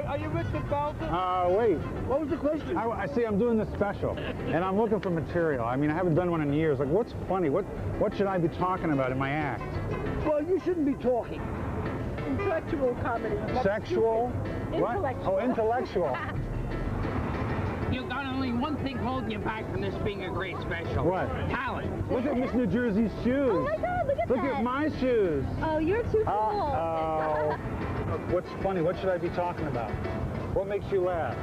Are you Richard Belzer? Wait. What was the question? I see I'm doing this special, and I'm looking for material. I mean, I haven't done one in years. Like, what's funny? What should I be talking about in my act? Well, you shouldn't be talking. Intellectual comedy. Sexual? What? Intellectual. Oh, intellectual. You've got only one thing holding you back from this being a great special. What? Talent. Look at Miss New Jersey's shoes. Oh my God, look at Look that. at my shoes. Oh, you're too cool. Oh. What's funny? What should I be talking about? What makes you laugh?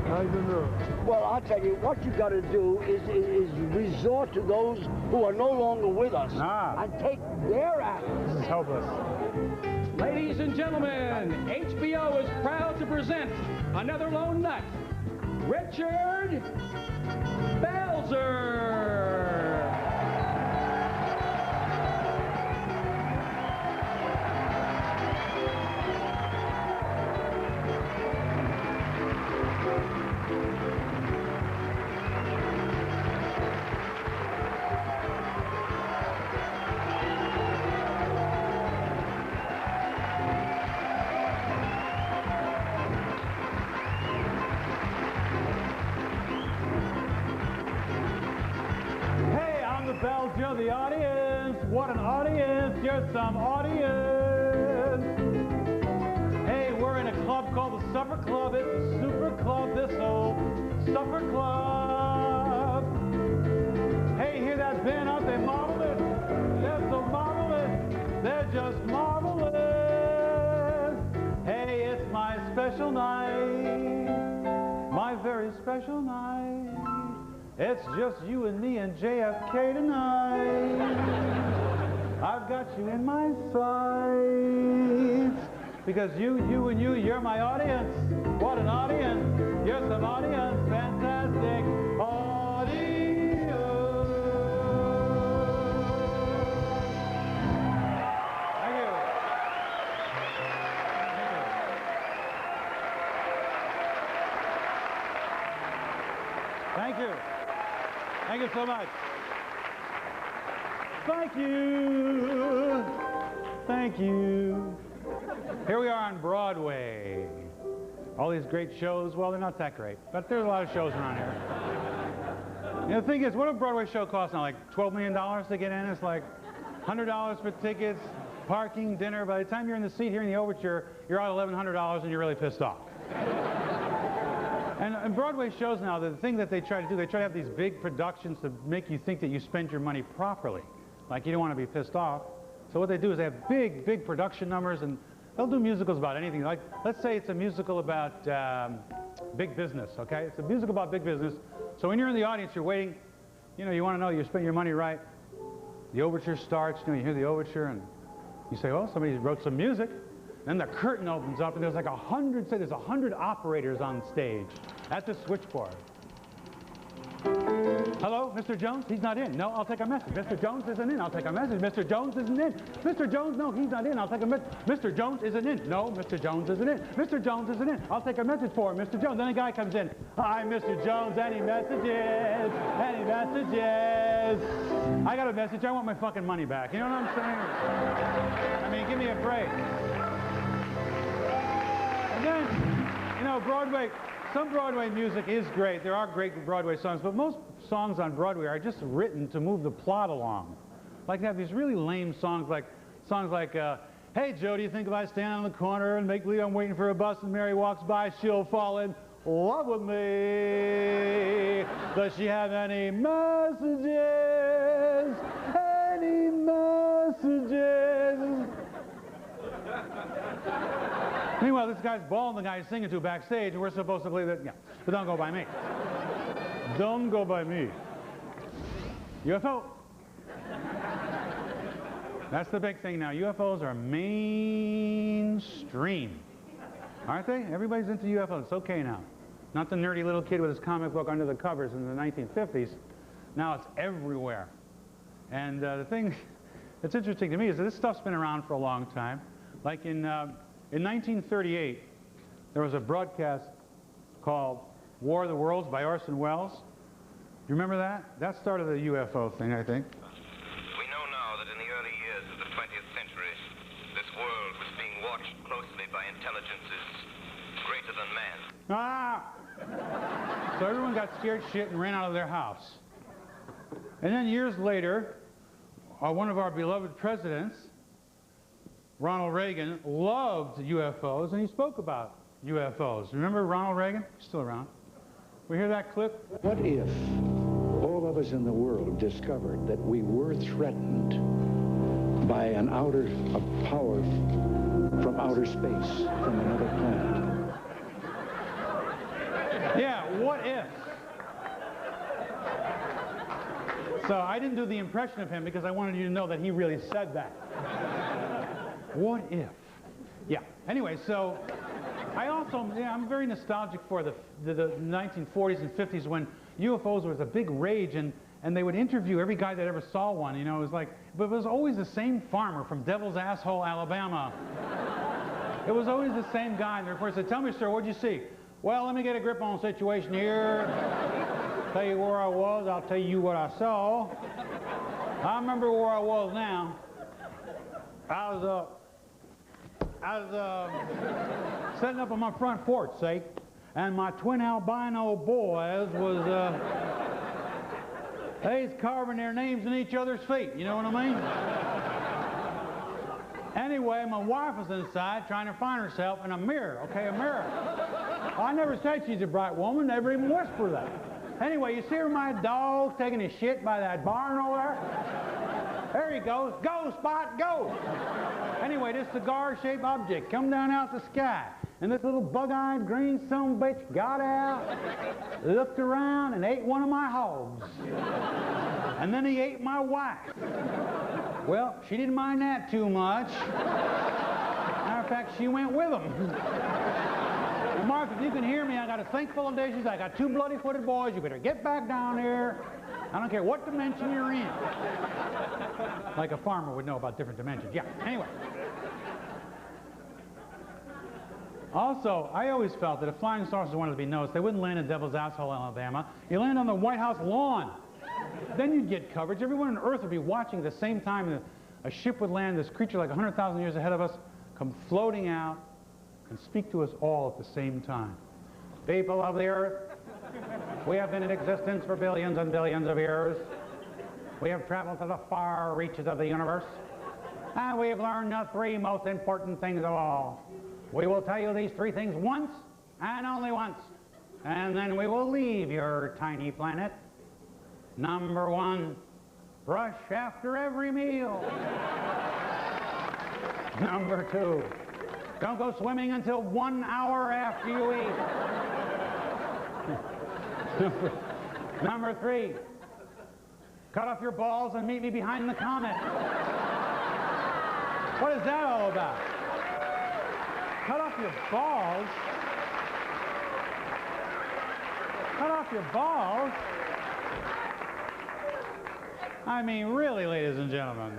I don't know. Well, I'll tell you, what you got to do is resort to those who are no longer with us and take their act. This is hopeless. Ladies and gentlemen, HBO is proud to present another lone nut, Richard Belzer. Belzer, the audience. What an audience. You're some audience. Hey, we're in a club called the Supper Club. It's a super club, this old Supper Club. Hey, hear that band out? They marvelous. They're so marvelous. They're just marvelous. Hey, it's my special night. My very special night. It's just you and me and JFK tonight. I've got you in my sights. Because you and you're my audience. What an audience. You're some audience. Fantastic audience. Thank you. Thank you. Thank you so much. Thank you. Thank you. Here we are on Broadway. All these great shows. Well, they're not that great, but there's a lot of shows around here. You know, the thing is, what a Broadway show costs now? Like $12 million to get in? It's like $100 for tickets, parking, dinner. By the time you're in the seat here in the overture, you're out $1,100 and you're really pissed off. And Broadway shows now, the thing that they try to do, they try to have these big productions to make you think that you spend your money properly. Like, you don't want to be pissed off. So what they do is they have big, big production numbers, and they'll do musicals about anything. Like, let's say it's a musical about big business, okay? It's a musical about big business. So when you're in the audience, you're waiting, you know, you want to know you spent your money right. The overture starts, you know, you hear the overture, and you say, well, somebody wrote some music. Then the curtain opens up, and there's like 100, say there's 100 operators on stage at the switchboard. Hello, Mr. Jones? He's not in. No, I'll take a message. Mr. Jones isn't in. I'll take a message. Mr. Jones isn't in. Mr. Jones, no, he's not in. I'll take a message. Mr. Jones isn't in. No, Mr. Jones isn't in. Mr. Jones isn't in. I'll take a message for him. Mr. Jones. Then a guy comes in. Hi, Mr. Jones. Any messages? Any messages? I got a message. I want my fucking money back. You know what I'm saying? I mean, give me a break. And then, you know, Broadway, some Broadway music is great. There are great Broadway songs, but most songs on Broadway are just written to move the plot along. Like, they have these really lame songs like, hey, Joe, do you think if I stand on the corner and make believe I'm waiting for a bus and Mary walks by, she'll fall in love with me? Does she have any messages? Any messages? Meanwhile, this guy's bawling, the guy's singing to backstage, and we're supposed to believe that, yeah, but don't go by me. Don't go by me. UFO. That's the big thing now. UFOs are mainstream. Aren't they? Everybody's into UFOs. It's okay now. Not the nerdy little kid with his comic book under the covers in the 1950s. Now it's everywhere. And the thing that's interesting to me is that this stuff's been around for a long time. Like in 1938, there was a broadcast called War of the Worlds by Orson Welles. You remember that? That started the UFO thing, I think. We know now that in the early years of the 20th century, this world was being watched closely by intelligences greater than man. Ah! So everyone got scared shit and ran out of their house. And then years later, one of our beloved presidents, Ronald Reagan, loved UFOs, and he spoke about UFOs. Remember Ronald Reagan? He's still around. We hear that clip? What if all of us in the world discovered that we were threatened by a power from outer space, from another planet? Yeah, what if? So I didn't do the impression of him because I wanted you to know that he really said that. What if? Yeah. Anyway, so I also, I'm very nostalgic for the 1940s and 50s when UFOs was a big rage, and they would interview every guy that ever saw one. You know, it was like, but it was always the same farmer from Devil's Asshole, Alabama. It was always the same guy, and the reporter said, "Tell me, sir, what'd you see?" "Well, let me get a grip on the situation here. Tell you where I was, I'll tell you what I saw. I remember where I was now. I was setting up on my front porch, see, and my twin albino boys was, they's carving their names in each other's feet, you know what I mean? Anyway, my wife was inside trying to find herself in a mirror, okay, a mirror. I never said she's a bright woman, never even whispered that. Anyway, you see where my dog's taking his shit by that barn over there? There he goes. Go, Spot, go! Anyway, this cigar-shaped object come down out the sky, and this little bug-eyed green son of a bitch got out, looked around, and ate one of my hogs. And then he ate my wife. Well, she didn't mind that too much. Matter of fact, she went with him. And Mark, if you can hear me, I got a sink full of dishes, I got 2 bloody-footed boys, you better get back down here. I don't care what dimension you're in. Like a farmer would know about different dimensions. Yeah, anyway. Also, I always felt that if flying saucers wanted to be noticed, they wouldn't land in Devil's Asshole, Alabama. You land on the White House lawn. Then you'd get coverage. Everyone on Earth would be watching at the same time. A ship would land, this creature like 100,000 years ahead of us, come floating out and speak to us all at the same time. People of the Earth, we have been in existence for billions and billions of years. We have traveled to the far reaches of the universe, and we have learned the 3 most important things of all. We will tell you these 3 things once, and only once, and then we will leave your tiny planet. Number 1, brush after every meal. Number 2, don't go swimming until 1 hour after you eat. Number 3, cut off your balls and meet me behind the comet. What is that all about? Cut off your balls? Cut off your balls? I mean, really, ladies and gentlemen.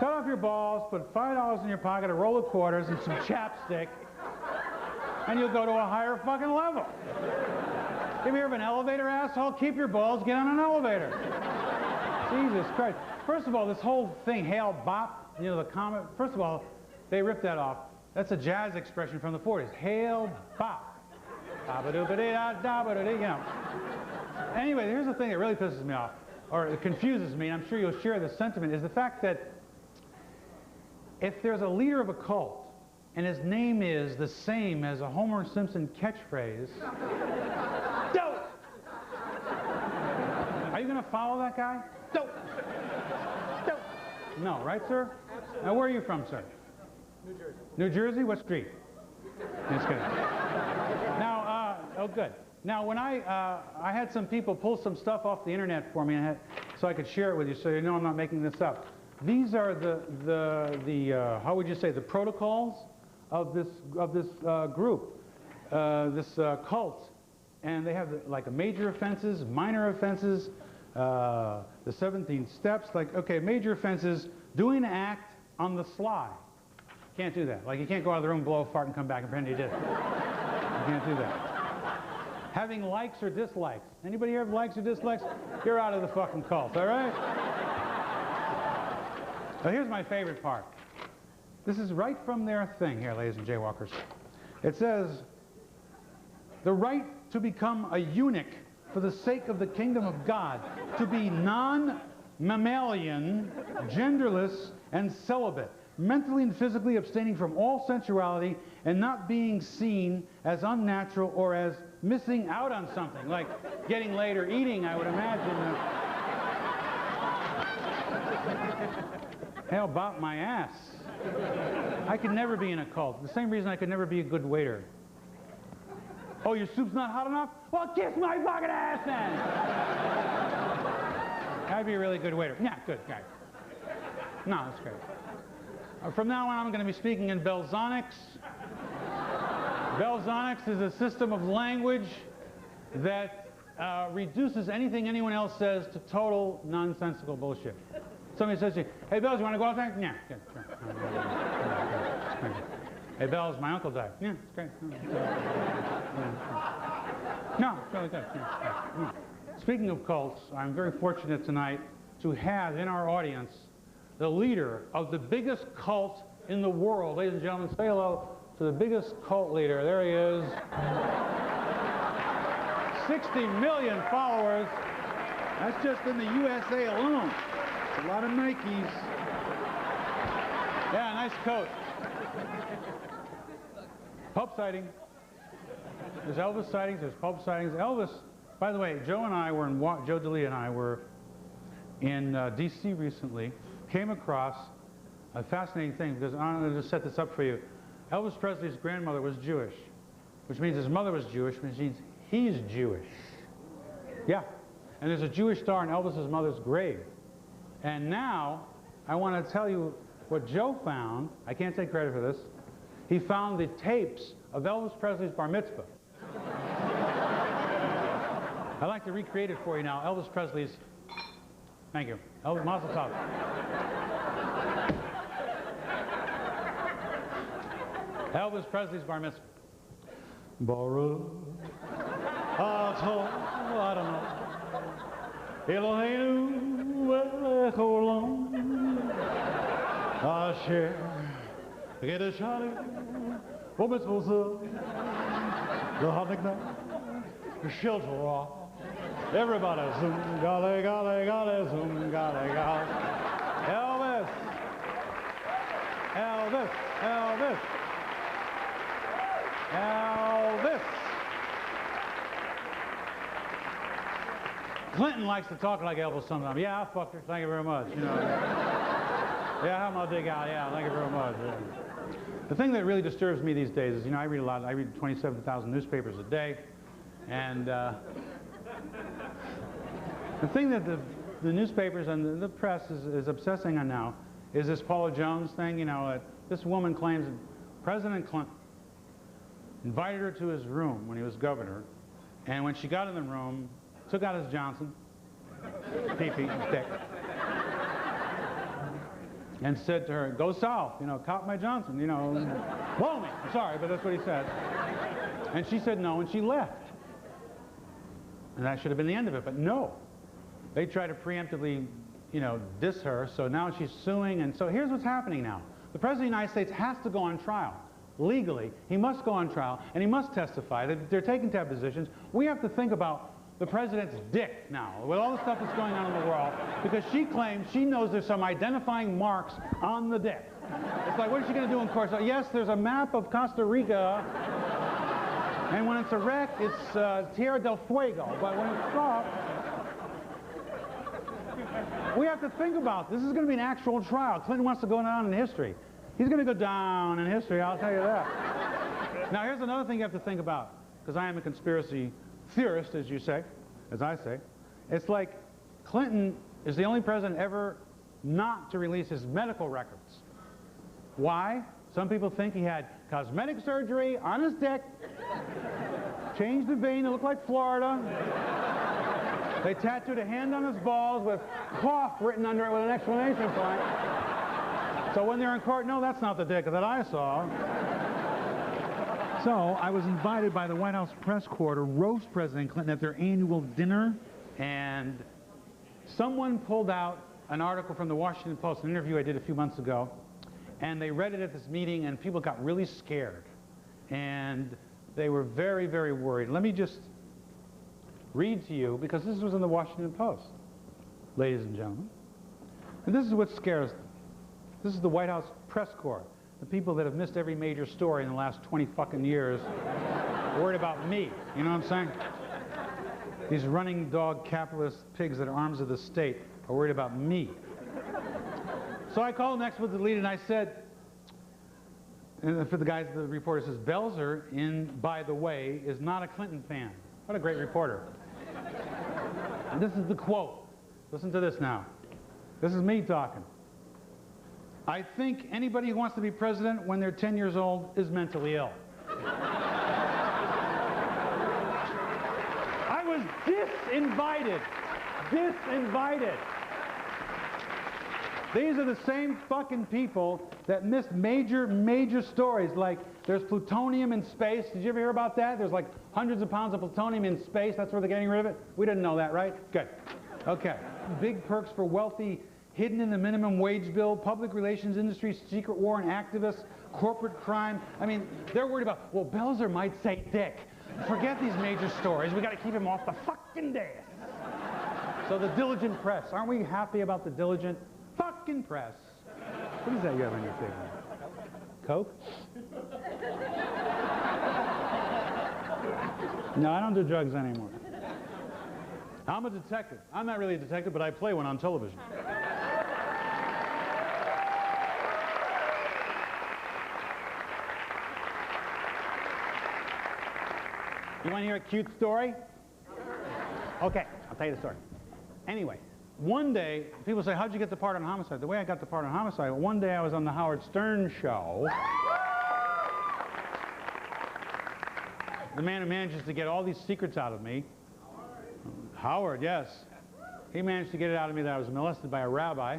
Cut off your balls, put $5 in your pocket, a roll of quarters, and some chapstick, and you'll go to a higher fucking level. If you hear of an elevator, asshole, keep your balls, get on an elevator. Jesus Christ. First of all, this whole thing, Hail Bop, you know, the comet, first of all, they ripped that off. That's a jazz expression from the 40s. Hail Bop. Ba-ba-doo-ba-dee-da-da-ba-doo-dee, you know. Anyway, here's the thing that really pisses me off, or it confuses me, and I'm sure you'll share this sentiment, is the fact that if there's a leader of a cult, and his name is the same as a Homer Simpson catchphrase, dope! Are you going to follow that guy? Dope! Dope! No, right, sir? Absolutely. Now, where are you from, sir? New Jersey. New Jersey? What street? Just kidding. Now, oh, good. Now, when I had some people pull some stuff off the internet for me, so I could share it with you, so you know I'm not making this up. These are the how would you say, the protocols of this group, this cult, and they have like major offenses, minor offenses, the 17 steps. Like, okay, major offenses: doing an act on the sly. Can't do that. Like, you can't go out of the room, blow a fart, and come back and pretend you did it. You can't do that. Having likes or dislikes. Anybody here have likes or dislikes? You're out of the fucking cult, all right? Now here's my favorite part. This is right from their thing here, ladies and jaywalkers. It says, the right to become a eunuch for the sake of the kingdom of God, to be non-mammalian, genderless, and celibate, mentally and physically abstaining from all sensuality and not being seen as unnatural or as missing out on something, like getting laid or eating, I would imagine. How about my ass? I could never be in a cult. The same reason I could never be a good waiter. Oh, your soup's not hot enough? Well, kiss my fucking ass then! I'd be a really good waiter. Yeah, good guy. No, that's great. From now on, I'm going to be speaking in Belzonics. Belzonics is a system of language that reduces anything anyone else says to total nonsensical bullshit. Somebody says to you, hey, Belz, you want to go out there? Yeah, good, sure. Hey, Belz, my uncle died. Yeah, it's great. No, it's really good. Yeah. Speaking of cults, I'm very fortunate tonight to have in our audience the leader of the biggest cult in the world. Ladies and gentlemen, say hello to the biggest cult leader. There he is. 60 million followers. That's just in the USA alone. A lot of Nikes. Yeah, nice coat. Pulp sighting. There's Elvis sightings, there's pulp sightings. Elvis, by the way, Joe DeLea and I were in D.C. recently, came across a fascinating thing, because I'm going to just set this up for you. Elvis Presley's grandmother was Jewish, which means his mother was Jewish, which means he's Jewish. Yeah. And there's a Jewish star in Elvis's mother's grave. And now, I want to tell you what Joe found. I can't take credit for this. He found the tapes of Elvis Presley's bar mitzvah. I'd like to recreate it for you now. Elvis Presley's, thank you, Elvis Mazel Tov. Elvis Presley's bar mitzvah. Baruch Atah, I don't know. Eloheinu melech haolam, asher kedeshanu u'mitzvoseh v'hanekna v'shel. Everybody, zoom, gale, gale, gale, zoom, gale, gale. Elvis, Elvis, Elvis, Elvis. Clinton likes to talk like Elvis sometimes. Yeah, I fucked her. Thank you very much. You know. Yeah, how am I dig out? Yeah, thank you very much. Yeah. The thing that really disturbs me these days is, you know, I read a lot. I read 27,000 newspapers a day, and the thing that the newspapers and the press is obsessing on now is this Paula Jones thing. You know, this woman claims that President Clinton invited her to his room when he was governor, and when she got in the room, took out his Johnson, pee-pee, his dick, and said to her, go south, you know, cop my Johnson, you know, blow me. I'm sorry, but that's what he said. And she said no, and she left. And that should have been the end of it, but no. They tried to preemptively, you know, diss her, so now she's suing, and so here's what's happening now. The President of the United States has to go on trial. Legally, he must go on trial, and he must testify. They're taking depositions. We have to think about the president's dick now, with all the stuff that's going on in the world, because she claims she knows there's some identifying marks on the dick. It's like, what is she going to do in court? So, yes, there's a map of Costa Rica, and when it's erect, it's Tierra del Fuego, but when it's soft, we have to think about this. This is going to be an actual trial. Clinton wants to go down in history. He's going to go down in history, I'll tell you that. Now, here's another thing you have to think about, because I am a conspiracy theorist, as you say, as I say. It's like Clinton is the only president ever not to release his medical records. Why? Some people think he had cosmetic surgery on his dick, changed the vein to look like Florida. They tattooed a hand on his balls with cough written under it with an exclamation point. So when they're in court, no, that's not the dick that I saw. So I was invited by the White House press corps to roast President Clinton at their annual dinner, and someone pulled out an article from the Washington Post, an interview I did a few months ago, and they read it at this meeting, and people got really scared, and they were very, very worried. Let me just read to you, because this was in the Washington Post, ladies and gentlemen. And this is what scares them. This is the White House press corps, the people that have missed every major story in the last 20 fucking years, worried about me, you know what I'm saying? These running dog capitalist pigs that are arms of the state are worried about me. So I called next with the lead and I said, and for the guys, the reporter says, Belzer, by the way, is not a Clinton fan. What a great reporter. And this is the quote. Listen to this now. This is me talking. I think anybody who wants to be president when they're 10 years old is mentally ill. I was disinvited. Disinvited. These are the same fucking people that missed major stories, like there's plutonium in space. Did you ever hear about that? There's like hundreds of pounds of plutonium in space. That's where they're getting rid of it? We didn't know that, right? Good. Okay. Big perks for wealthy, hidden in the minimum wage bill, public relations industry, secret war and activists, corporate crime. I mean, they're worried about, well, Belzer might say dick. Forget these major stories. We got to keep him off the fucking desk. So the diligent press. Aren't we happy about the diligent fucking press? What is that you have on your table? Coke? No, I don't do drugs anymore. I'm a detective. I'm not really a detective, but I play one on television. You want to hear a cute story? Okay, I'll tell you the story. Anyway, one day, people say, how'd you get the part on Homicide? The way I got the part on Homicide, one day I was on the Howard Stern show. The man who manages to get all these secrets out of me. Howard, yes. He managed to get it out of me that I was molested by a rabbi.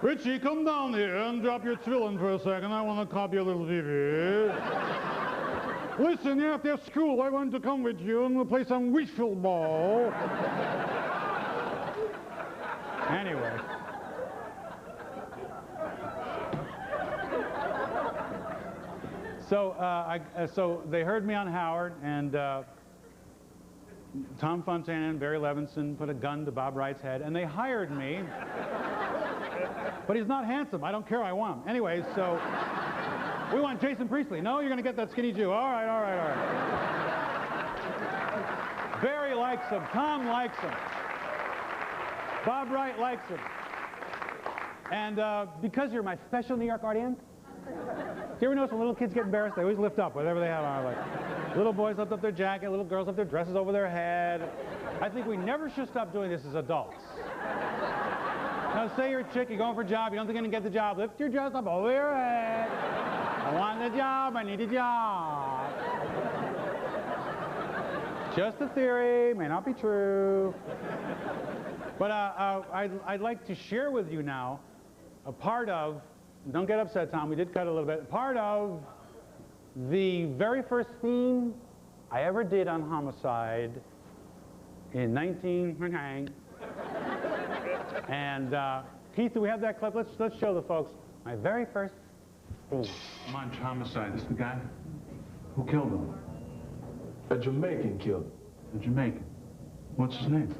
Richie, come down here and drop your tefillin for a second. I want to copy a little TV. Listen, after school, I want to come with you and we'll play some wiffle ball. Anyway. So they heard me on Howard, and Tom Fontana and Barry Levinson put a gun to Bob Wright's head, and they hired me. But he's not handsome. I don't care. I want him. Anyway, so we want Jason Priestley. No, you're going to get that skinny Jew. All right, all right, all right. Barry likes him. Tom likes him. Bob Wright likes him. And because you're my special New York audience, do you ever notice when little kids get embarrassed? They always lift up whatever they have on. Like, little boys lift up their jacket, little girls lift their dresses over their head. I think we never should stop doing this as adults. Now, say you're a chick, you're going for a job, you don't think you're going to get the job. Lift your dress up over your head. I want the job, I need a job. Just a theory, may not be true. But I'd like to share with you now a part of, don't get upset, Tom, we did cut a little bit, part of the very first theme I ever did on Homicide in 19... And Keith, do we have that clip? Let's show the folks my very first theme. Munch, Homicide, this is the guy who killed him. A Jamaican killed him. A Jamaican. What's his name?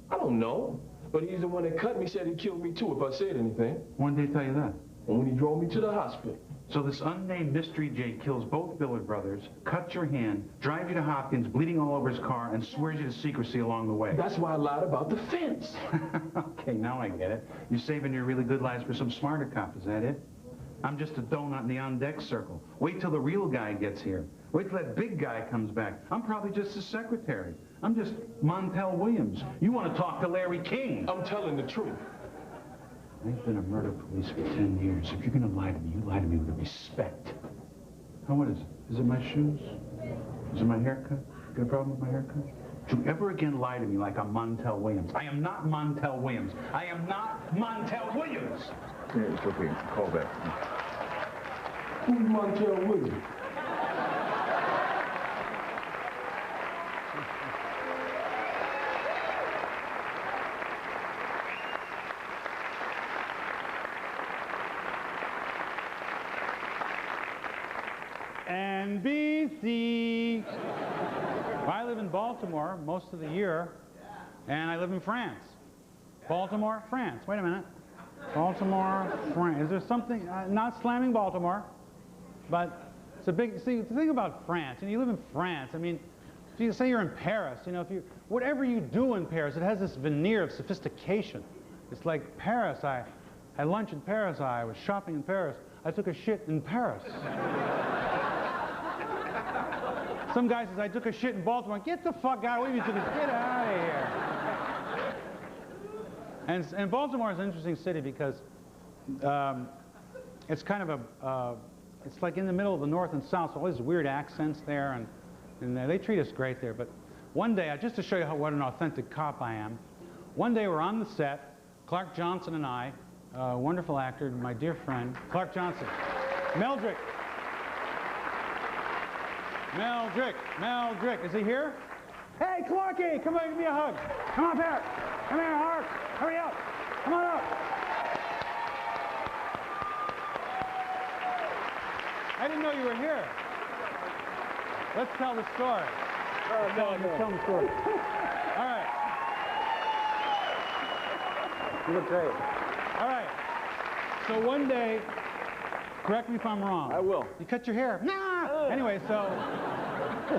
I don't know, but he's the one that cut me, said he killed me too if I said anything. When did he tell you that? When he drove me to the hospital. So this unnamed Mystery J kills both Billard brothers, cuts your hand, drives you to Hopkins, bleeding all over his car, and swears you to secrecy along the way. That's why I lied about the fence. Okay, now I get it. You're saving your really good lies for some smarter cop, is that it? I'm just a donut in the on-deck circle. Wait till the real guy gets here. Wait till that big guy comes back. I'm probably just his secretary. I'm just Montel Williams. You want to talk to Larry King. I'm telling the truth. I've been a murder police for 10 years. If you're going to lie to me, you lie to me with respect. Oh, what is it? Is it my shoes? Is it my haircut? Got a problem with my haircut? Don't you ever again lie to me like I'm Montel Williams. I am not Montel Williams. I am not Montel Williams. Yeah, it's okay. Call back. Who's Montel Williams? NBC. Well, I live in Baltimore most of the year, and I live in France. Baltimore, France. Wait a minute. Baltimore, France. Is there something, not slamming Baltimore, but it's a big, see, the thing about France, and you live in France, I mean, if you say you're in Paris, you know, if you, whatever you do in Paris, it has this veneer of sophistication. It's like Paris, I had lunch in Paris, I was shopping in Paris, I took a shit in Paris. Some guy says, I took a shit in Baltimore. Get the fuck out. What do you mean, get out of here. And Baltimore is an interesting city because it's kind of a, it's like in the middle of the north and south, so all these weird accents there, and they treat us great there. But one day, just to show you what an authentic cop I am, one day we're on the set, Clark Johnson and I, a wonderful actor, my dear friend, Clark Johnson, Meldrick. Meldrick, is he here? Hey, Clarky, come on, give me a hug. Come on, Parrot. Come here, Hark. Hurry up. Come on up. I didn't know you were here. Let's tell the story. Tell the story. All right. You look great. All right. So one day, correct me if I'm wrong. I will. You cut your hair. Nah! Anyway, so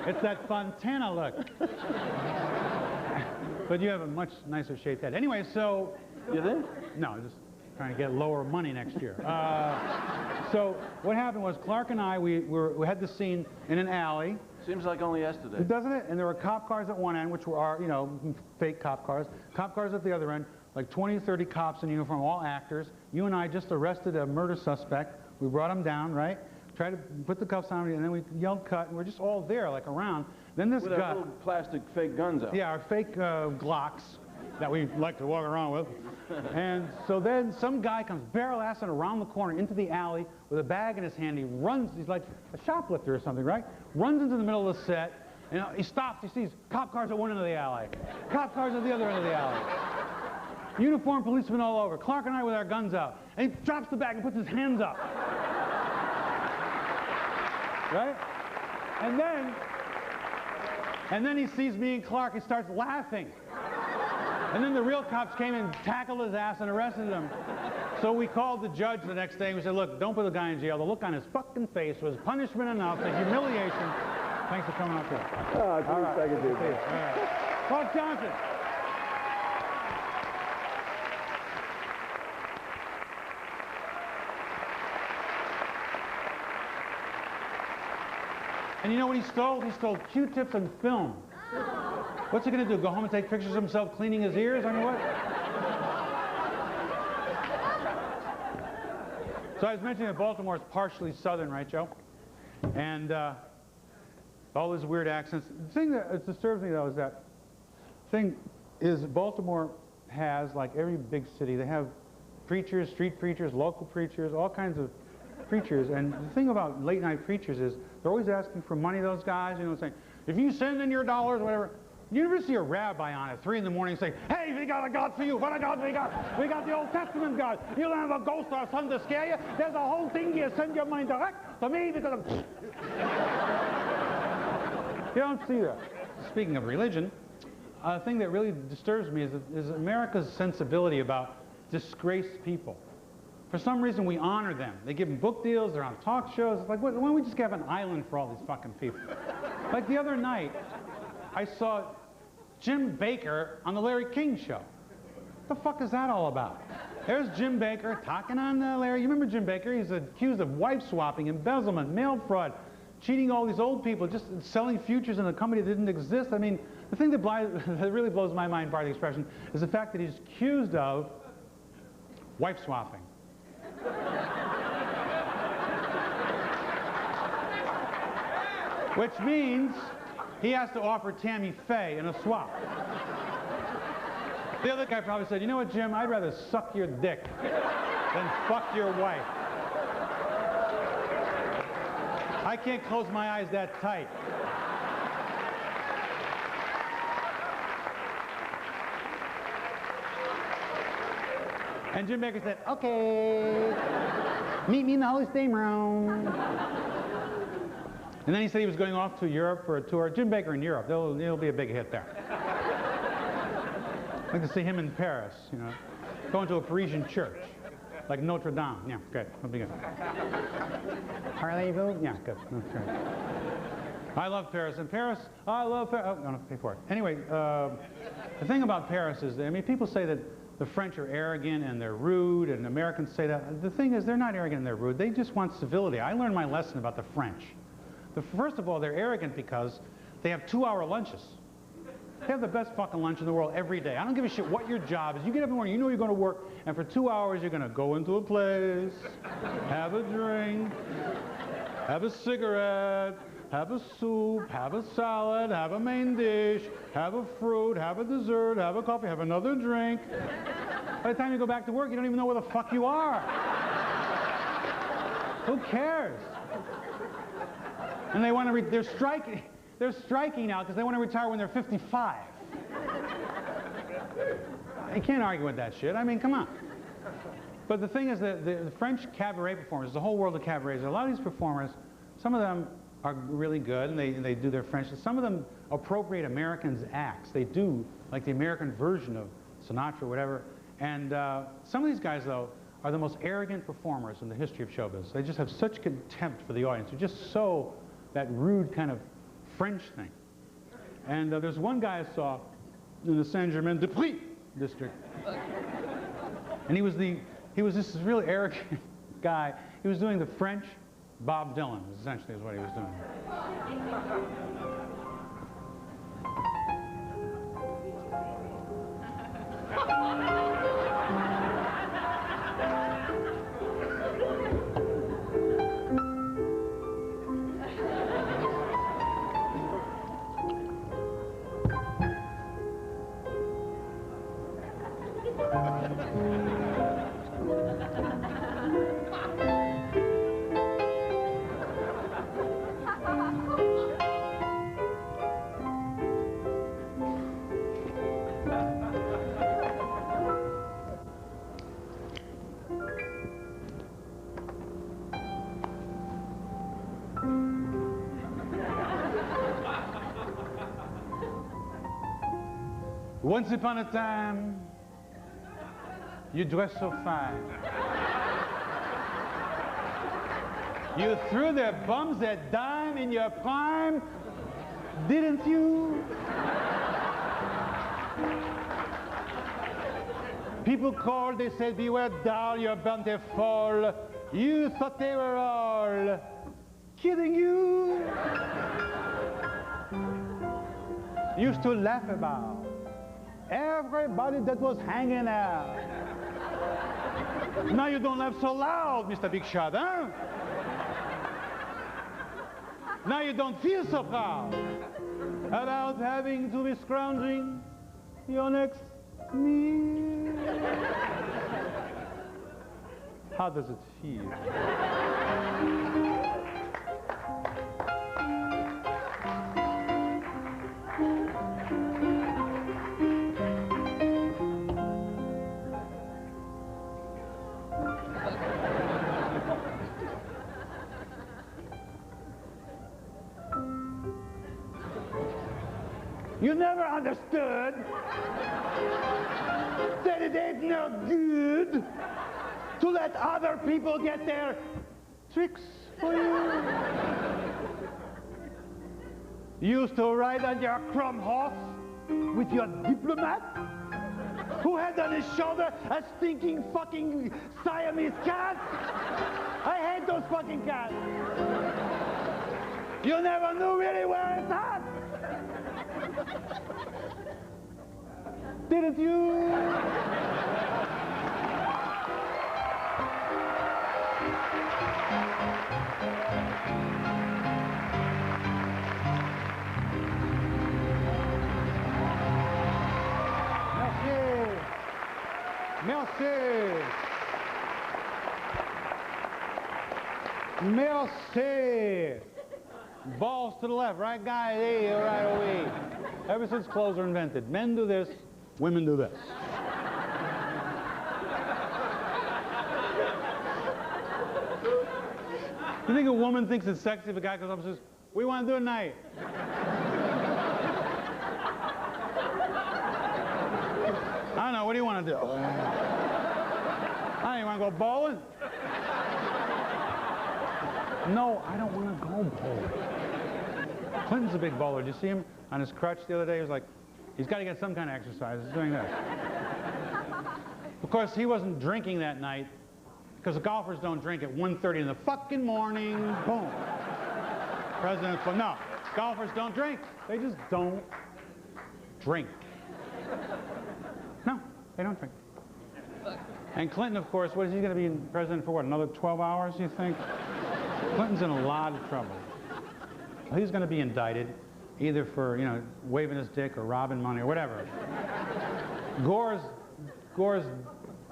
it's that Fontana look. But you have a much nicer shaped head. Anyway, so... You think? No, just trying to get lower money next year. So what happened was Clark and I, we had the scene in an alley. Seems like only yesterday. Doesn't it? And there were cop cars at one end, which were our, you know, fake cop cars. Cop cars at the other end, like 20, 30 cops in uniform, all actors. You and I just arrested a murder suspect. We brought him down, right? Tried to put the cuffs on him, and then we yelled cut, and we're just all there, like around. Then this with guy... our little plastic fake guns out. Yeah, our fake Glocks that we like to walk around with. And so then some guy comes barrel-assing around the corner into the alley with a bag in his hand. He runs, he's like a shoplifter or something, right? Runs into the middle of the set, and he stops, he sees cop cars at one end of the alley, cop cars at the other end of the alley. Uniformed policemen all over. Clark and I with our guns out. And he drops the bag and puts his hands up. Right? And then he sees me and Clark, he starts laughing. And then the real cops came and tackled his ass and arrested him. So we called the judge the next day and we said, look, don't put the guy in jail. The look on his fucking face was punishment enough, the humiliation. Thanks for coming out here. Oh, all right. Second, dude. All right. Clark Johnson. And you know what he stole? He stole Q-tips and film. What's he going to do? Go home and take pictures of himself cleaning his ears? I mean, what? So I was mentioning that Baltimore is partially southern, right, Joe? And all those weird accents. The thing that disturbs me, though, is that Baltimore has, like every big city, they have preachers, street preachers, local preachers, all kinds of preachers. And the thing about late night preachers is they're always asking for money, those guys, you know, saying, if you send in your dollars, whatever. You never see a rabbi on at 3 in the morning saying, hey, we got a God for you. What a God we got? We got the Old Testament God. You don't have a ghost or something to scare you. There's a whole thing. You send your money direct to me because I'm... You don't see that. Speaking of religion, a thing that really disturbs me is America's sensibility about disgraced people. For some reason, we honor them. They give them book deals. They're on talk shows. It's like, why don't we just have an island for all these fucking people? Like the other night, I saw Jim Baker on the Larry King show. What the fuck is that all about? There's Jim Baker talking on Larry. You remember Jim Baker? He's accused of wife swapping, embezzlement, mail fraud, cheating all these old people, just selling futures in a company that didn't exist. I mean, the thing that really blows my mind, pardon the expression, is the fact that he's accused of wife swapping. Which means he has to offer Tammy Faye in a swap. The other guy probably said, you know what, Jim, I'd rather suck your dick than fuck your wife. I can't close my eyes that tight. And Jim Baker said, okay, meet me in the Holstein room. And then he said he was going off to Europe for a tour. Jim Baker in Europe, it'll be a big hit there. I'd like to see him in Paris, you know, going to a Parisian church, like Notre Dame. Yeah, good, that'll be good. Parlez-vous? Yeah, good. Okay. I love Paris. And Paris, I love Paris. Oh, I don't have to pay for it. Anyway, the thing about Paris is, I mean, people say that the French are arrogant and they're rude, and Americans say that. The thing is, they're not arrogant and they're rude. They just want civility. I learned my lesson about the French. First of all, they're arrogant because they have 2-hour lunches. They have the best fucking lunch in the world every day. I don't give a shit what your job is. You get up in the morning, you know you're going to work, and for 2 hours you're going to go into a place, have a drink, have a cigarette, have a soup, have a salad, have a main dish, have a fruit, have a dessert, have a coffee, have another drink. By the time you go back to work, you don't even know where the fuck you are. Who cares? And they want to, they're striking now because they want to retire when they're 55. You can't argue with that shit. I mean, come on. But the thing is that the French cabaret performers, the whole world of cabarets, a lot of these performers, some of them are really good and they do their French. Some of them appropriate Americans' acts. They do, like the American version of Sinatra or whatever. And some of these guys, though, are the most arrogant performers in the history of showbiz. They just have such contempt for the audience. They're just so that rude kind of French thing. And there's one guy I saw in the Saint-Germain-des-Prés district. And he was this really arrogant guy. He was doing the French Bob Dylan, essentially, is what he was doing. Once upon a time, you dressed so fine. You threw their bums at dime in your prime, didn't you? People called, they said, beware doll, you're bound to fall. You thought they were all kidding you. Used to laugh about everybody that was hanging out. Now you don't laugh so loud, Mr. Big Shot, huh? Now you don't feel so proud about having to be scrounging your next meal. How does it feel? You never understood that it ain't no good to let other people get their tricks for you. You used to ride on your crumb horse with your diplomat who had on his shoulder a stinking fucking Siamese cat. I hate those fucking cats. You never knew really where it's at. Didn't you? Merci. Merci. Merci. balls to the left, right guy, hey, right away. Ever since clothes were invented, men do this, women do this. You think a woman thinks it's sexy if a guy comes up and says, "What do you want to do tonight?" I don't know, what do you want to do? You want to go bowling? No, I don't want to go bowling. Clinton's a big bowler. Did you see him on his crutch the other day? He was like, he's got to get some kind of exercise. He's doing this. Of course, he wasn't drinking that night because the golfers don't drink at 1:30 in the fucking morning. Boom. President's like, no, golfers don't drink. They just don't drink. No, they don't drink. And Clinton, of course, what is he going to be president for, what, another 12 hours, you think? Clinton's in a lot of trouble. Well, he's going to be indicted, either for, you know, waving his dick or robbing money or whatever. Gore's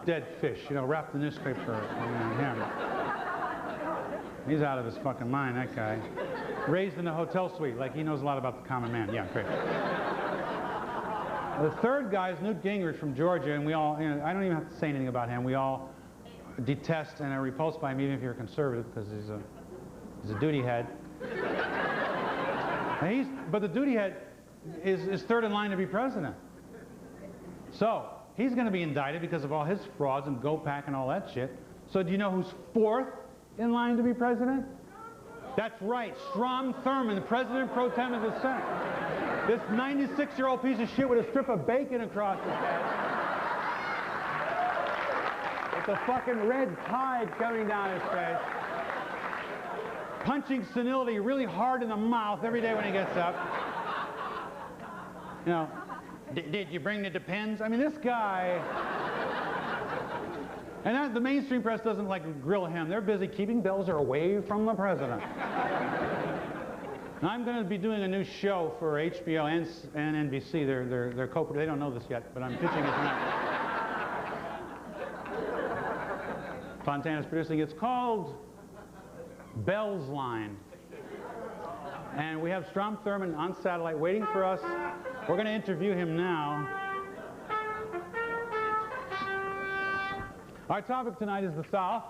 dead fish, you know, wrapped in newspaper, him. He's out of his fucking mind, that guy. Raised in a hotel suite, like he knows a lot about the common man. Yeah, great. The third guy is Newt Gingrich from Georgia, and we all, you know, I don't even have to say anything about him. We all detest and are repulsed by him, even if you're a conservative, because he's a duty head. And but the duty head is third in line to be president. So, he's going to be indicted because of all his frauds and GoPack and all that shit. So do you know who's fourth in line to be president? That's right, Strom Thurmond, the president pro tem of the Senate. This 96-year-old piece of shit with a strip of bacon across his head. With the fucking red tide coming down his face. Punching senility really hard in the mouth every day when he gets up. You know, did you bring the Depends? I mean, this guy... And the mainstream press doesn't like grill him. They're busy keeping Belzer away from the president. Now, I'm going to be doing a new show for HBO and NBC. They're they don't know this yet, but I'm pitching it tonight. Fontana's producing. It's called Bell's Line. And we have Strom Thurmond on satellite waiting for us. We're going to interview him now. Our topic tonight is the South.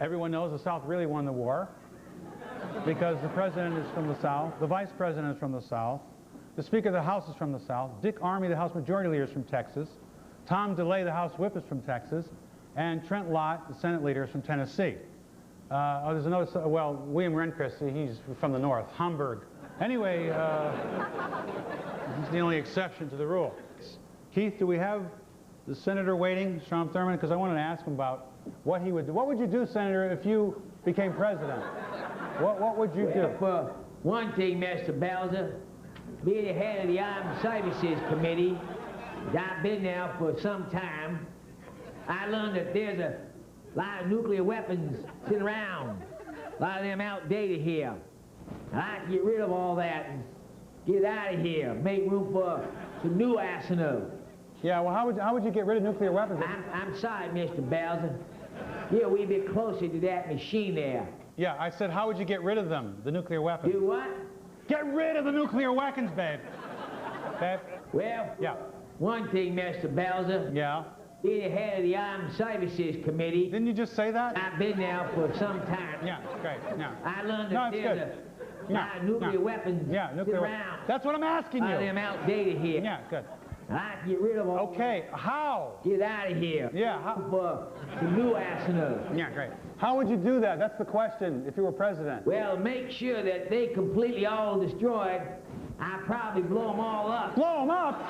Everyone knows the South really won the war because the president is from the South, the vice president is from the South, the Speaker of the House is from the South, Dick Armey, the House Majority Leader, is from Texas, Tom DeLay, the House Whip, is from Texas, and Trent Lott, the Senate Leader, is from Tennessee. There's another, well, William Rehnquist, he's from the North, Hamburg. Anyway, he's the only exception to the rule. Keith, do we have the senator waiting, Strom Thurmond? Because I wanted to ask him about what he would do. What would you do, Senator, if you became president? What would you do? For one thing, Mr. Belzer, being the head of the Armed Services Committee, I've been there for some time, I learned that there's a lot of nuclear weapons sitting around, a lot of them outdated here. I'd like to get rid of all that and get out of here, make room for some new arsenal. Yeah, well, how would you get rid of nuclear weapons? I'm sorry, Mr. Belzer. Here, we be closer to that machine there. Yeah, I said, how would you get rid of them, the nuclear weapons? Do what? Get rid of the nuclear weapons, babe. Babe? Well, yeah. One thing, Mr. Belzer. Yeah? Being the head of the Armed Services Committee. Didn't you just say that? I've been there for some time. Yeah, great. Yeah. I learned that there's a lot of nuclear weapons sitting around. That's what I'm asking you. A lot of them outdated here. Yeah, good. I'd like to get rid of all. Okay, how? Get out of here. Yeah, how? For the new arsenal. Yeah, great. How would you do that? That's the question, if you were president. Well, make sure that they completely all destroyed. I'd probably blow them all up. Blow them up?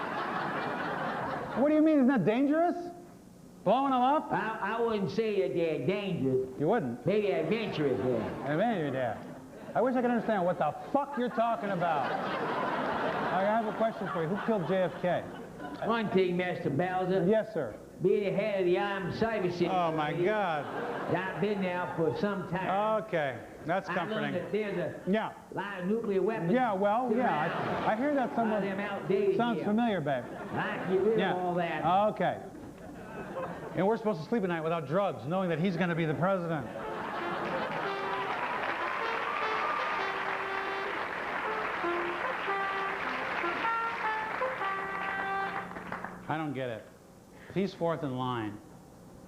What do you mean? Isn't that dangerous? Blowing them up? I wouldn't say that they're dangerous. You wouldn't? Maybe adventurous, yeah. Adventurous, yeah. I wish I could understand what the fuck you're talking about. I have a question for you. Who killed JFK? One thing, Mr. Belzer. Yes, sir. Being the head of the Armed Services. Oh, my God. I've been there for some time. Okay. That's comforting. I learned that there's a lot of nuclear weapons. Yeah, well, yeah. I hear that somewhere. Them outdated sounds here. familiar, babe. I can get rid of all that. Okay. And we're supposed to sleep at night without drugs, knowing that he's going to be the president. I don't get it. If he's fourth in line,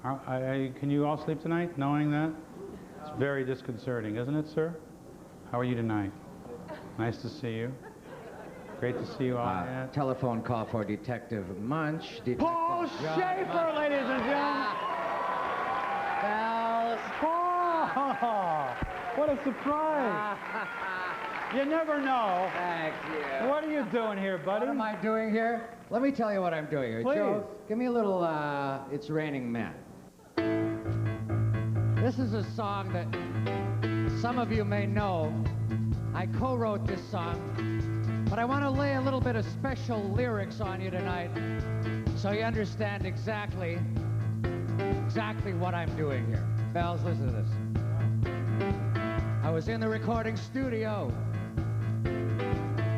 can you all sleep tonight knowing that? It's very disconcerting, isn't it, sir? How are you tonight? Nice to see you. Great to see you all. Telephone call for Detective Munch. Paul Schaefer, ladies and gentlemen. Bells. Paul! What a surprise! You never know. Thank you. What are you doing here, buddy? What am I doing here? Let me tell you what I'm doing here. Please. Joe, give me a little, It's Raining Men. This is a song that some of you may know. I co-wrote this song, but I want to lay a little bit of special lyrics on you tonight so you understand exactly what I'm doing here. Bells, listen to this. I was in the recording studio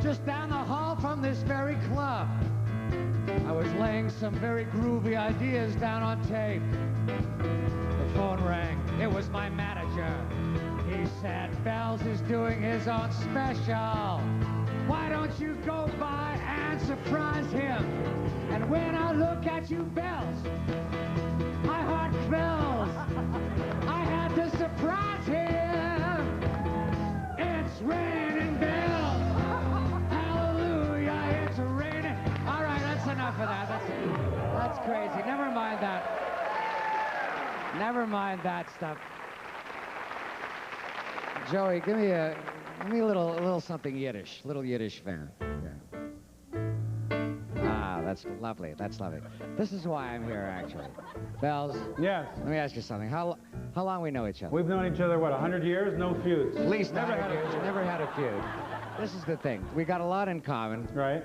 just down the hall from this very club. I was laying some very groovy ideas down on tape. The phone rang. It was my manager. He said, Bells is doing his own special. Why don't you go by and surprise him? And when I look at you, Bells, my heart fills. I had to surprise him. It's raining bells. Hallelujah, it's raining. All right, that's enough of that. That's crazy. Never mind that. Never mind that stuff. Joey, give me a little something Yiddish, little Yiddish fan. Yeah. Ah, that's lovely. That's lovely. This is why I'm here, actually. Bells. Yes. Let me ask you something. How long we know each other? We've known each other, what, 100 years? No feuds. At least never had a feud. Never had a feud. This is the thing. We got a lot in common. Right.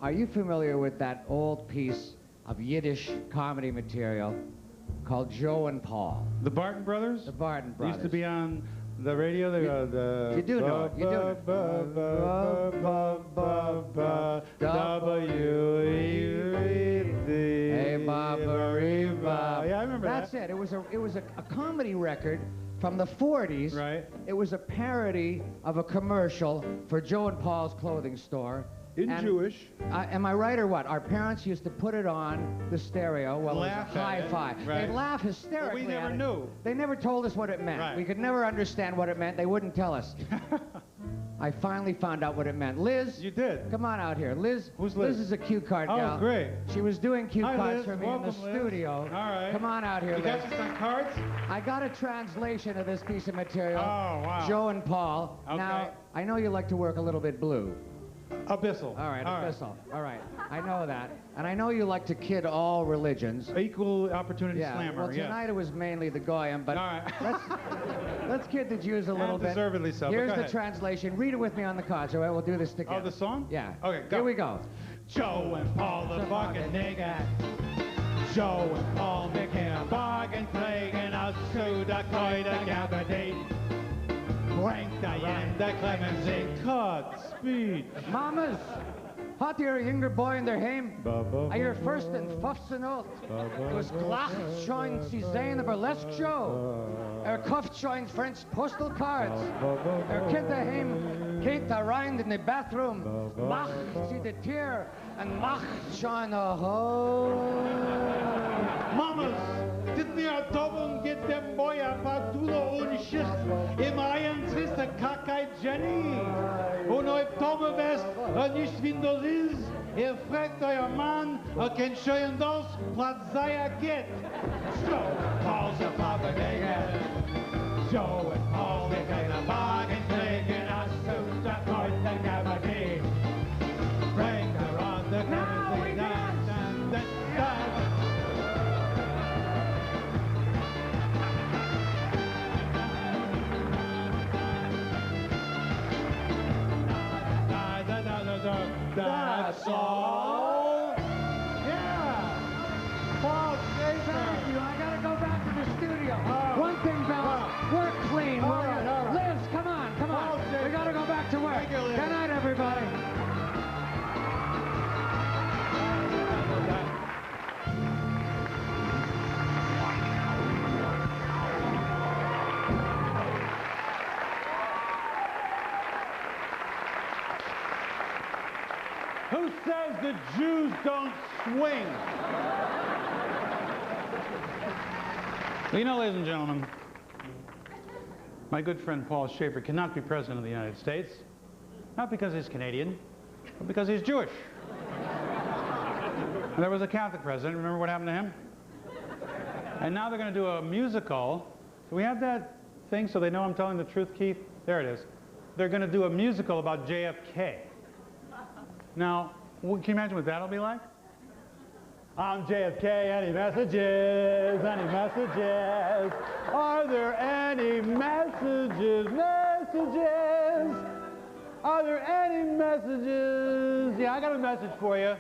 Are you familiar with that old piece of Yiddish comedy material called Joe and Paul? The Barton Brothers? The Barton Brothers. Used to be on the radio. You do know it. You do know it. Yeah, I remember That's that. it. It was a comedy record from the 40s. Right. It was a parody of a commercial for Joe and Paul's clothing store. In Jewish. Am I right or what? Our parents used to put it on the stereo while Laugh it was hi-fi. right. They'd laugh hysterically. But we never at it. knew. They never told us what it meant. Right. We could never understand what it meant. They wouldn't tell us. I finally found out what it meant. Liz. You did. Come on out here. Liz. Who's Liz? Liz is a cue card gal. Oh, great. She was doing cue Hi, cards Liz. for me Welcome, in the Liz. studio. All right. Come on out here, You Liz. got you some cards? I got a translation of this piece of material. Oh, wow. Joe and Paul. Okay. Now, I know you like to work a little bit blue. Abyssal. All right, abyssal. All right, I know that. And I know you like to kid all religions. Equal opportunity Yeah, slammer, well, tonight it was mainly the Goyim, but All right. let's kid the Jews a little bit. Deservedly so, but Here's go the ahead. translation. Read it with me on the cards, all right? We'll do this together. Oh, the song? Yeah. Okay, go. Here we go. Joe and Paul, the fucking nigger. Joe and Paul making a bargain, playing us to the Coy de Gabardine. Frank, Diane, the Clemency, cut, speech. Mamas, hat ihr jünger boy in der Heim? Ihr first and 15 old. Was gelacht schon sie sehen the burlesque show. Kauft schon French postal cards. Kind daheim, geht da rein in the bathroom. Macht sie the tear and macht schon a hole. Mamas, didn't you double get them boy a Fatula und Schicht im Eiern ist a Kakai Jenny? Und ob Tome West nicht wie das ist, fragt euer Mann, kennt schon das, Platz sei geht. Joe, Paul's a Papa Digger. Joe and Paul, they got a bargain, taking us to the Court of Gabardine. Bring her on the Gabardine, dance, dance, dance. That's all. Yeah. Paul Schaefer. Thank you. I gotta go back to the studio. One thing, Bella, we're clean. All right. Liz, come on, come on. Paul Schaefer. We gotta go back to work. Thank you, Liz. Good night, everybody. Who says that Jews don't swing? Well, you know, ladies and gentlemen, my good friend Paul Schaefer cannot be president of the United States, not because he's Canadian, but because he's Jewish. And there was a Catholic president. Remember what happened to him? And now they're going to do a musical. Do we have that thing so they know I'm telling the truth, Keith? There it is. They're going to do a musical about JFK. Now, can you imagine what that'll be like? I'm JFK, any messages, any messages? Are there any messages, messages? Are there any messages? Yeah, I got a message for you.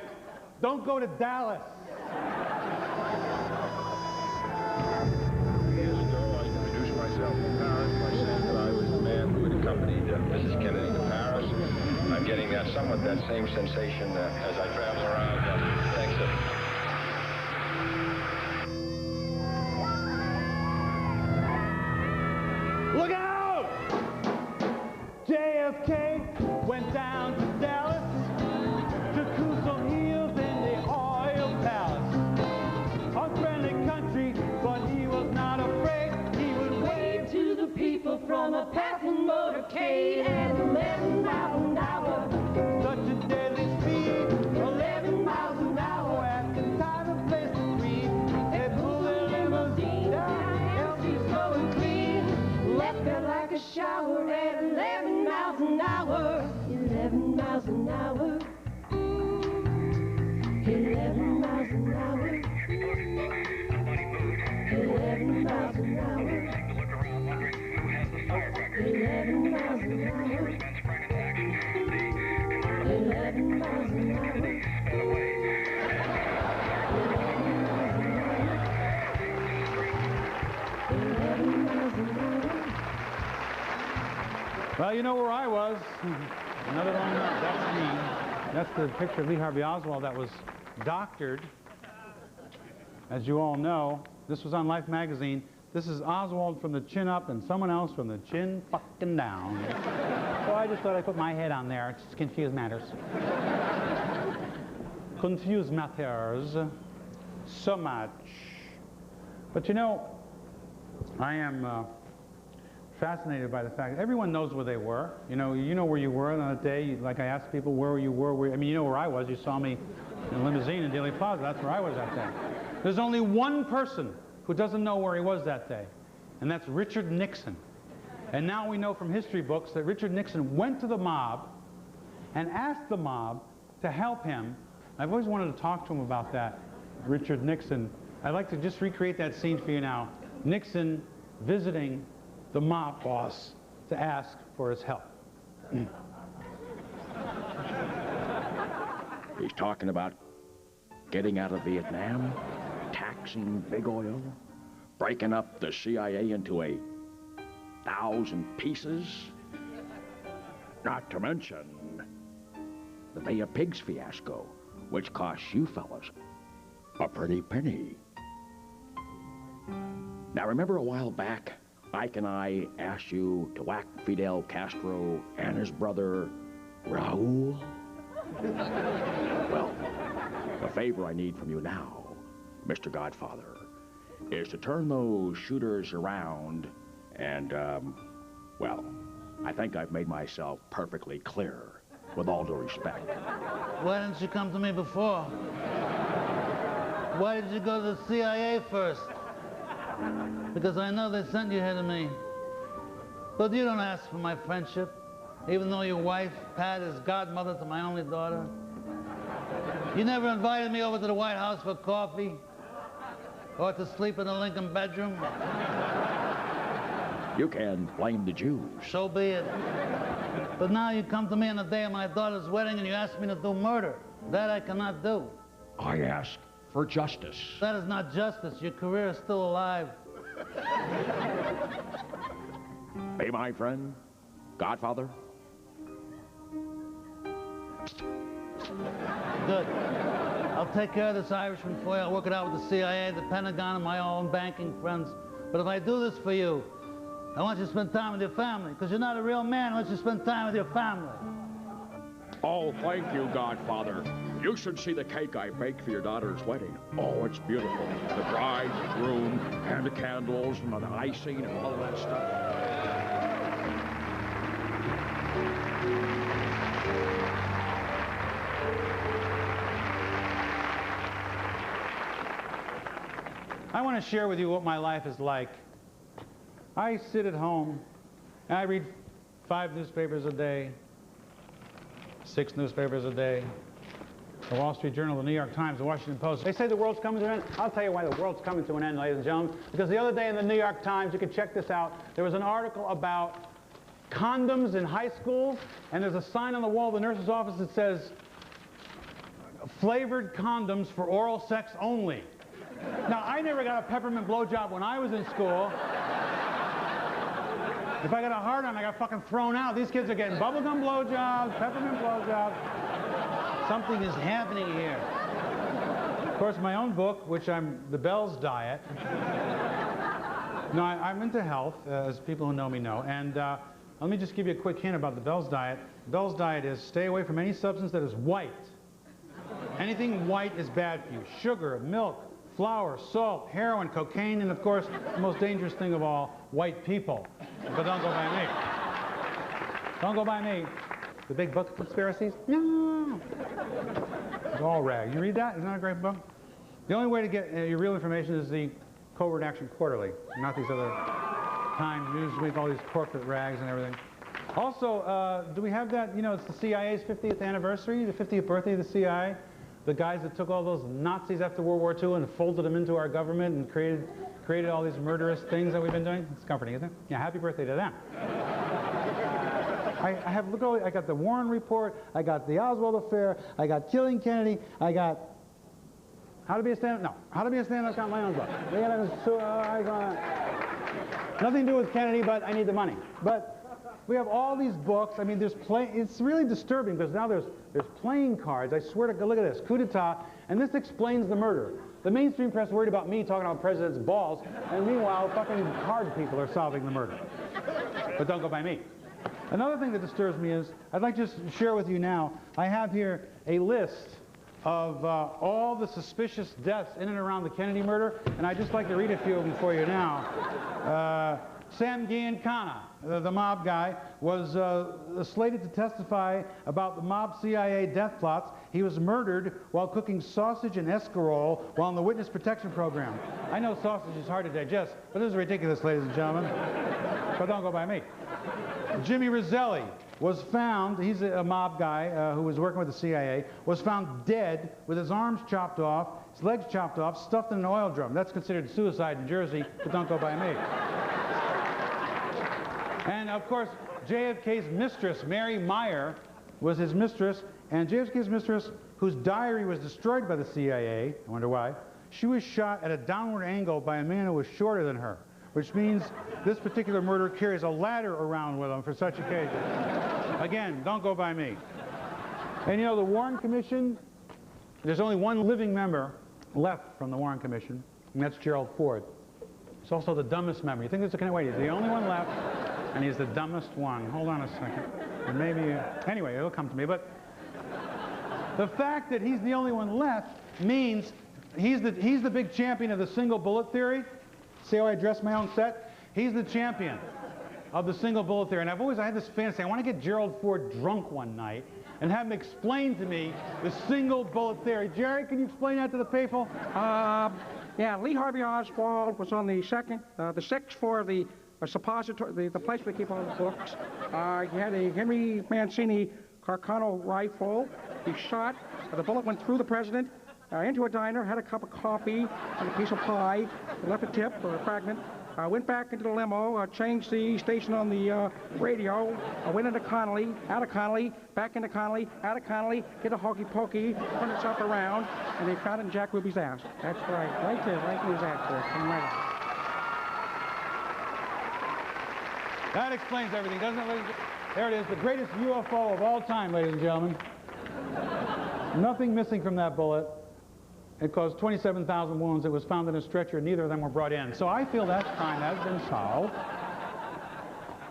Don't go to Dallas. Years ago, I introduced myself in Paris by saying that I was the man who had accompanied Mrs. Kennedy to Paris. I'm getting somewhat that same sensation as I travel around. Thanks, sir. Look out! JFK went down to Dallas to cool some heels in the oil palace. Unfriendly country, but he was not afraid. He would wave to the people from a passing motorcade at 11 miles an hour. Such a deadly speed, 11 miles an hour. At the time and place to breathe, they pulled their limousine down, she's slow and clean. Left her like a shower at 11 miles an hour. 11 miles an hour. 11 miles an hour. 11 miles an hour. 11 miles an hour. 11 miles an hour. Well, you know where I was. Another one. That's me. That's the picture of Lee Harvey Oswald that was doctored. As you all know, this was on Life magazine. This is Oswald from the chin up and someone else from the chin fucking down. So I just thought I'd put my head on there. Just confuse matters. Confuse matters so much. But you know, I am fascinated by the fact that everyone knows where they were. You know where you were on that day. Like I asked people where you were. I mean, you know where I was. You saw me in a limousine in Dealey Plaza. That's where I was that day. There's only one person who doesn't know where he was that day, and that's Richard Nixon. And now we know from history books that Richard Nixon went to the mob and asked the mob to help him. I've always wanted to talk to him about that, Richard Nixon. I'd like to just recreate that scene for you now. Nixon visiting the mob boss to ask for his help. He's talking about getting out of Vietnam, taxing big oil, breaking up the CIA into 1,000 pieces, not to mention the Bay of Pigs fiasco, which cost you fellas a pretty penny. Now remember a while back, Ike and I asked you to whack Fidel Castro and his brother, Raul? Well, the favor I need from you now, Mr. Godfather, is to turn those shooters around and, well, I think I've made myself perfectly clear, with all due respect. Why didn't you come to me before? Why did you go to the CIA first? Because I know they sent you here to me. But you don't ask for my friendship, even though your wife, Pat, is godmother to my only daughter. You never invited me over to the White House for coffee or to sleep in the Lincoln bedroom. You can blame the Jews. So be it. But now you come to me on the day of my daughter's wedding and you ask me to do murder. That I cannot do. I ask for justice. That is not justice. Your career is still alive. Be my friend, Godfather. Good. I'll take care of this Irishman for you. I'll work it out with the CIA, the Pentagon, and my own banking friends. But if I do this for you, I want you to spend time with your family, because you're not a real man unless you spend time with your family. Oh, thank you, Godfather. You should see the cake I baked for your daughter's wedding. Oh, it's beautiful. The bride, the groom, and the candles, and the icing, and all of that stuff. I want to share with you what my life is like. I sit at home, and I read 5 newspapers a day, 6 newspapers a day, the Wall Street Journal, the New York Times, the Washington Post. They say the world's coming to an end. I'll tell you why the world's coming to an end, ladies and gentlemen. Because the other day in the New York Times, you can check this out, there was an article about condoms in high schools, and there's a sign on the wall of the nurse's office that says, flavored condoms for oral sex only. Now, I never got a peppermint blowjob when I was in school. If I got a hard-on, I got fucking thrown out. These kids are getting bubblegum blowjobs, peppermint blowjobs. Something is happening here. Of course, my own book, which I'm the Belzer diet. No, I'm into health, as people who know me know. And let me just give you a quick hint about the Belzer diet. The Belzer diet is stay away from any substance that is white. Anything white is bad for you. Sugar, milk, flour, salt, heroin, cocaine, and of course, the most dangerous thing of all, white people. But don't go by me. Don't go by me. The big book of conspiracies? No. It's all rag. You read that? Isn't that a great book? The only way to get your real information is the Covert Action Quarterly, not these other Times, Newsweek, all these corporate rags and everything. Also, do we have that? You know, it's the CIA's 50th anniversary, the 50th birthday of the CIA. The guys that took all those Nazis after World War II and folded them into our government and created all these murderous things that we've been doing. It's comforting, isn't it? Yeah, happy birthday to them. I have, look, I got the Warren Report, I got the Oswald Affair, I got Killing Kennedy, I got How to Be a Stand-Up, no, How to Be a Stand-Up, got my own book. Nothing to do with Kennedy, but I need the money. But we have all these books. I mean, it's really disturbing because now there's playing cards. I swear to God, look at this, coup d'etat, and this explains the murder. The mainstream press worried about me talking about the president's balls, and meanwhile, fucking card people are solving the murder. But don't go by me. Another thing that disturbs me is, I'd like to just share with you now, I have here a list of all the suspicious deaths in and around the Kennedy murder, and I'd just like to read a few of them for you now. Sam Giancana, the mob guy, was slated to testify about the mob CIA death plots. He was murdered while cooking sausage and escarole while in the witness protection program. I know sausage is hard to digest, but this is ridiculous, ladies and gentlemen. But don't go by me. Jimmy Roselli was found, he's a mob guy who was working with the CIA, was found dead with his arms chopped off, his legs chopped off, stuffed in an oil drum. That's considered suicide in Jersey, but don't go by me. And of course, JFK's mistress, Mary Meyer, was his mistress, and JFK's mistress, whose diary was destroyed by the CIA, I wonder why, she was shot at a downward angle by a man who was shorter than her, which means this particular murderer carries a ladder around with him for such occasions. Again, don't go by me. And you know, the Warren Commission, there's only one living member left from the Warren Commission, and that's Gerald Ford. He's also the dumbest member. You think there's a kind of way, he's the only one left, and he's the dumbest one. Hold on a second. And maybe, anyway, it'll come to me. But the fact that he's the only one left means he's the big champion of the single bullet theory. See how I dress my own set? He's the champion of the single bullet theory. And I had this fantasy. I want to get Gerald Ford drunk one night and have him explain to me the single bullet theory. Jerry, can you explain that to the people? Yeah, Lee Harvey Oswald was on the sixth for the suppository, the place we keep all the books. He had a Henry Mancini Carcano rifle. He shot. The bullet went through the president, into a diner, had a cup of coffee and a piece of pie, left a tip or a fragment. Went back into the limo, changed the station on the radio, went into Connolly, out of Connolly, back into Connolly, out of Connolly, hit a hokey pokey, turned itself around, and they found it in Jack Ruby's ass. That's right, right there, right in his ass there. Came right out. That explains everything, doesn't it? There it is, the greatest UFO of all time, ladies and gentlemen. Nothing missing from that bullet. It caused 27,000 wounds. It was found in a stretcher. Neither of them were brought in. So I feel that crime has been solved.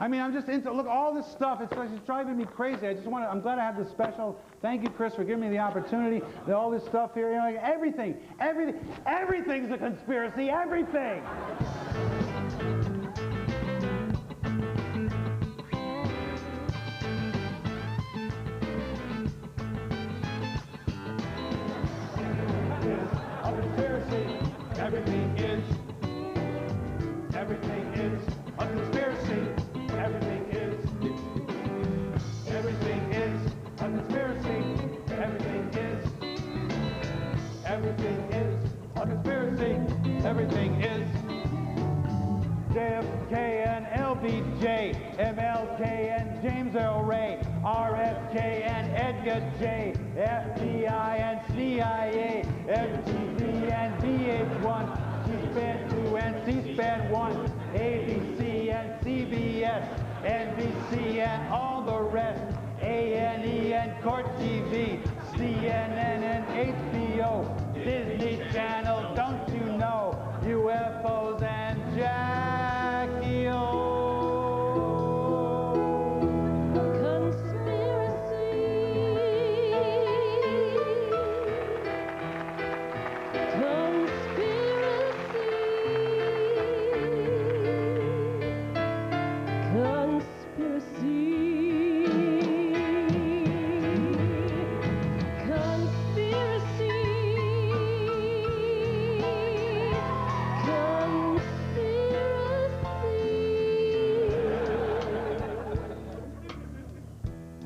I mean, I'm just into, look, all this stuff, it's driving me crazy. I'm glad I have this special. Thank you, Chris, for giving me the opportunity. All this stuff here, you know, like everything's a conspiracy, everything. Everything is a conspiracy. Everything is a conspiracy. Everything is a conspiracy. Everything is JFK and LBJ, MLK and James Earl Ray, RFK and Edgar J, FBI and CIA, MTV and VH1, C-SPAN 2 and C-SPAN 1, ABC and CBS, NBC and all the rest, A&E and Court TV, CNN and HBO, Disney Channel, don't you know, UFOs and Jackie O.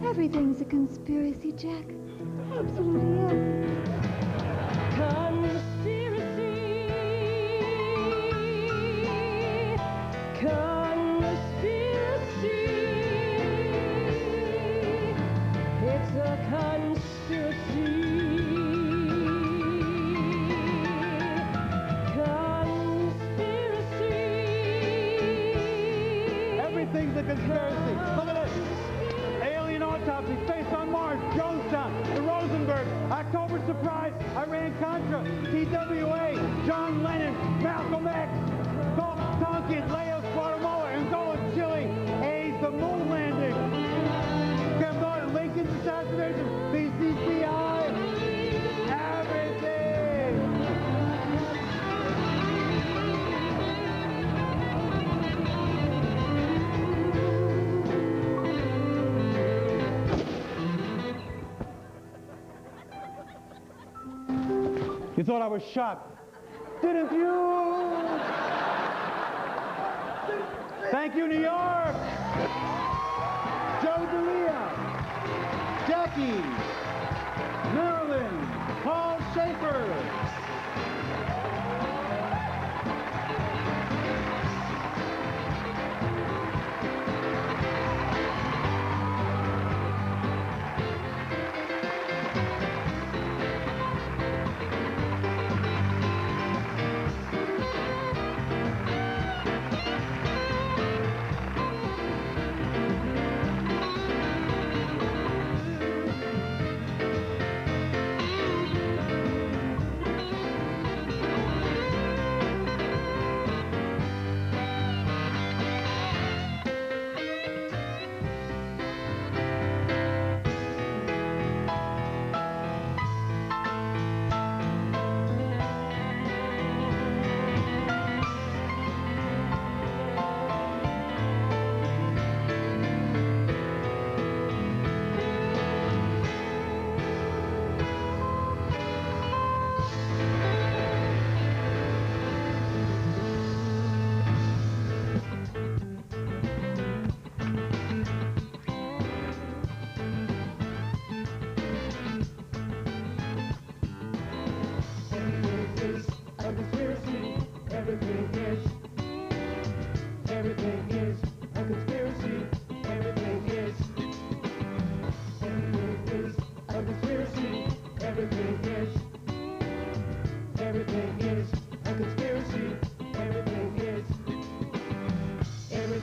Everything's a conspiracy, Jack. Absolutely everything. It's a conspiracy. Everything's a conspiracy. Look at this. Alien autopsy, face on Mars, Jonestown, the Rosenberg, October surprise, Iran-Contra, TWA, John Lennon, Malcolm X, Tonkin, Leos, Guatemala, Angola, Chile, AIDS, the moon landing, Cambodia, Lincoln's assassination, BCCI, everything. You thought I was shot, didn't you? Thank you, New York. Joe DeLeo, Jackie, Marilyn, Paul Schaefer.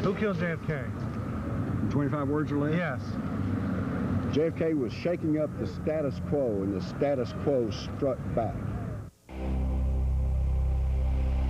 Who killed JFK? 25 words or less? Yes. JFK was shaking up the status quo, and the status quo struck back.